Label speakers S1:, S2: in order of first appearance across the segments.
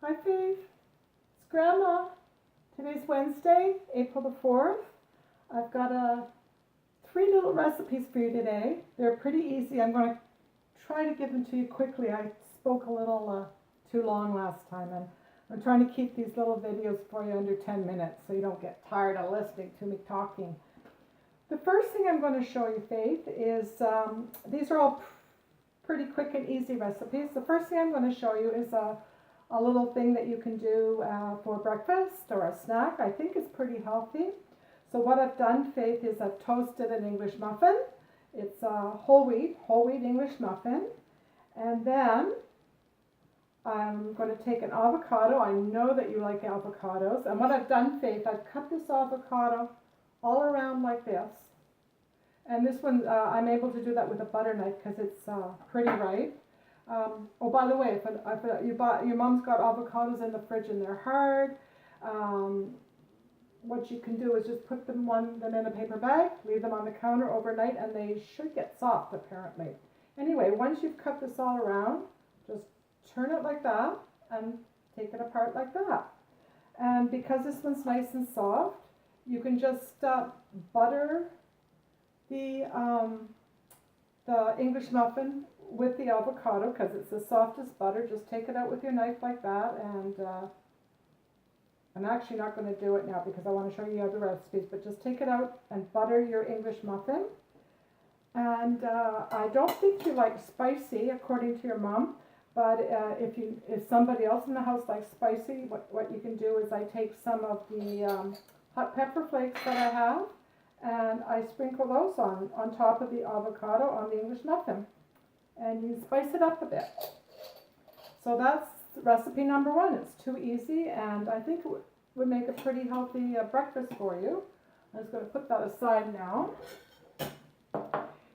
S1: Hi Faith, it's Grandma. Today's Wednesday, April the 4th. I've got three little recipes for you today. They're pretty easy. I'm going to try to give them to you quickly. I spoke a little too long last time, and I'm trying to keep these little videos for you under 10 minutes so you don't get tired of listening to me talking. The first thing I'm going to show you, Faith, is these are all pretty quick and easy recipes. The first thing I'm going to show you is a little thing that you can do for breakfast or a snack. I think it's pretty healthy. So what I've done, Faith, is I've toasted an English muffin. It's a whole wheat English muffin. And then I'm going to take an avocado. I know that you like avocados. And what I've done, Faith, I've cut this avocado all around like this. And this one, I'm able to do that with a butter knife because it's pretty ripe. Oh, by the way, if your mom's got avocados in the fridge and they're hard, what you can do is just put them in a paper bag, leave them on the counter overnight, and they should get soft, apparently. Anyway, once you've cut this all around, just turn it like that and take it apart like that. And because this one's nice and soft, you can just butter the English muffin with the avocado because it's the softest butter. Just take it out with your knife like that, and I'm actually not going to do it now because I want to show you other recipes, but just take it out and butter your English muffin. And I don't think you like spicy according to your mom, but if somebody else in the house likes spicy, what you can do is I take some of the hot pepper flakes that I have and I sprinkle those on top of the avocado on the English muffin. And you spice it up a bit. So that's recipe number one. It's too easy, and I think it would make a pretty healthy breakfast for you. I'm just going to put that aside now.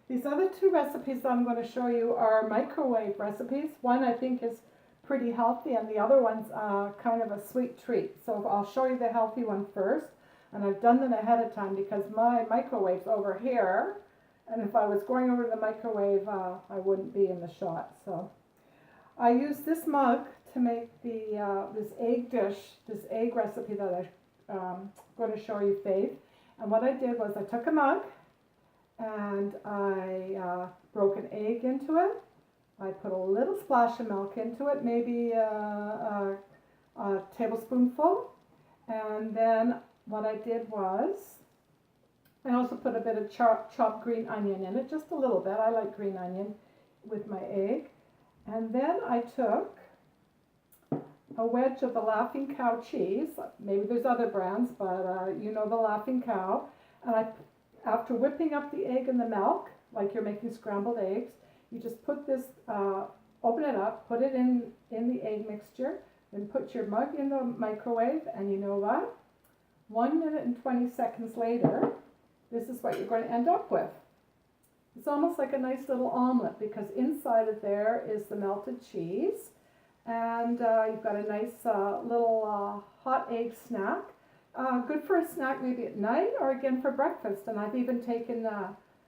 S1: These other two recipes that I'm going to show you are microwave recipes. One I think is pretty healthy, and the other one's kind of a sweet treat. So I'll show you the healthy one first, and I've done them ahead of time because my microwave's over here. And if I was going over to the microwave, I wouldn't be in the shot. So I used this mug to make this egg dish, this egg recipe that I'm going to show you, Faith. And what I did was I took a mug and I broke an egg into it. I put a little splash of milk into it, maybe a tablespoonful. And then what I did was I also put a bit of chopped green onion in it, just a little bit. I like green onion with my egg. And then I took a wedge of the Laughing Cow cheese. Maybe there's other brands, but you know the Laughing Cow. And after whipping up the egg and the milk, like you're making scrambled eggs, you just put this, open it up, put it in the egg mixture, then put your mug in the microwave, and you know what? 1 minute and 20 seconds later, this is what you're going to end up with. It's almost like a nice little omelet because inside of there is the melted cheese, and you've got a nice little hot egg snack. Good for a snack maybe at night or again for breakfast. And I've even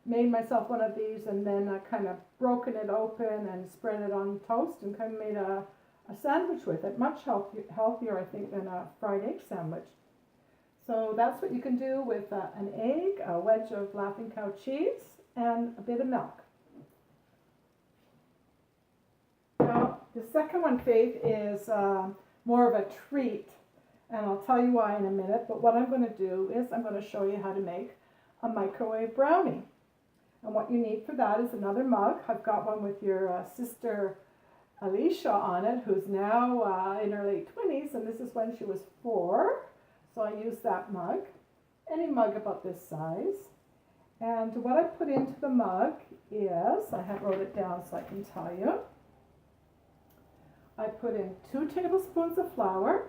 S1: made myself one of these and then kind of broken it open and spread it on toast and kind of made a sandwich with it. Much healthier, I think, than a fried egg sandwich. So that's what you can do with an egg, a wedge of Laughing Cow cheese, and a bit of milk. Now, the second one, Faith, is more of a treat, and I'll tell you why in a minute, but what I'm going to do is I'm going to show you how to make a microwave brownie. And what you need for that is another mug. I've got one with your sister Alicia on it, who's now in her late 20s, and this is when she was 4. So I use that mug, any mug about this size. And what I put into the mug is, I have wrote it down so I can tell you. I put in 2 tablespoons of flour,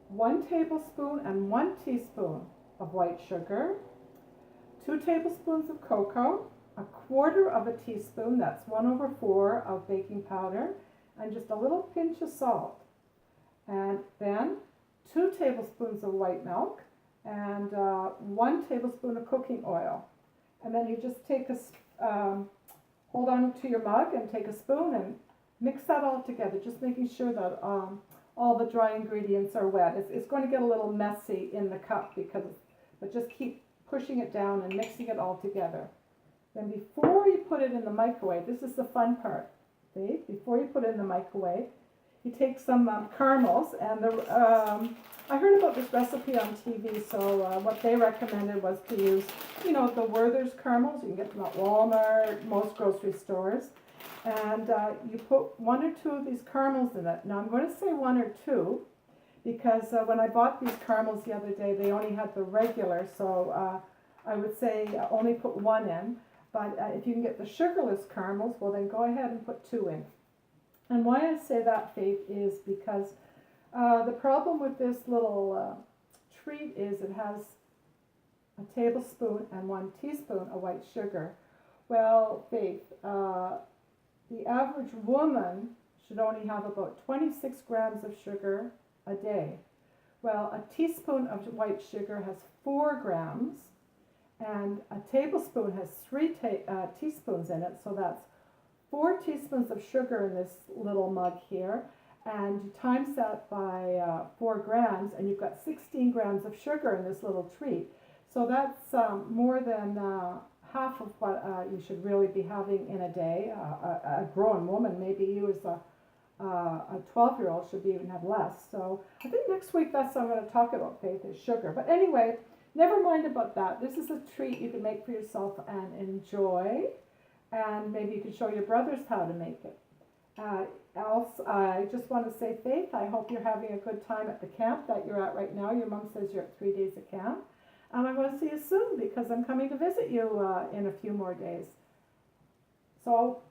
S1: 1 tablespoon and 1 teaspoon of white sugar, 2 tablespoons of cocoa, 1/4 of a teaspoon, that's 1/4 of baking powder, and just a little pinch of salt. And then 2 tablespoons of white milk and 1 tablespoon of cooking oil. And then you just take hold on to your mug and take a spoon and mix that all together, just making sure that all the dry ingredients are wet. It's going to get a little messy in the cup but just keep pushing it down and mixing it all together. Then before you put it in the microwave, this is the fun part, see? Before you put it in the microwave, you take some caramels, and I heard about this recipe on TV, so what they recommended was to use, the Werther's caramels. You can get them at Walmart, most grocery stores, and you put 1 or 2 of these caramels in it. Now I'm going to say 1 or 2, because when I bought these caramels the other day, they only had the regular, so I would say only put 1 in, but if you can get the sugarless caramels, well then go ahead and put 2 in. And why I say that, Faith, is because the problem with this little treat is it has a tablespoon and 1 teaspoon of white sugar. Well, Faith, the average woman should only have about 26 grams of sugar a day. Well, a teaspoon of white sugar has 4 grams, and a tablespoon has 3 teaspoons in it, so that's 4 teaspoons of sugar in this little mug here, and you times that by 4 grams, and you've got 16 grams of sugar in this little treat. So that's more than half of what you should really be having in a day. A grown woman, maybe you as a 12-year-old should even have less. So I think next week that's what I'm going to talk about, Faith, is sugar. But anyway, never mind about that. This is a treat you can make for yourself and enjoy. And maybe you can show your brothers how to make it. Else, I just want to say, Faith, I hope you're having a good time at the camp that you're at right now. Your mom says you're at 3 days at camp. And I'm going to see you soon because I'm coming to visit you in a few more days. So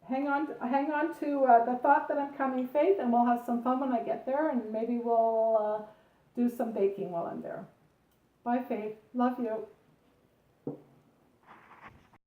S1: hang on to the thought that I'm coming, Faith, and we'll have some fun when I get there, and maybe we'll do some baking while I'm there. Bye, Faith. Love you.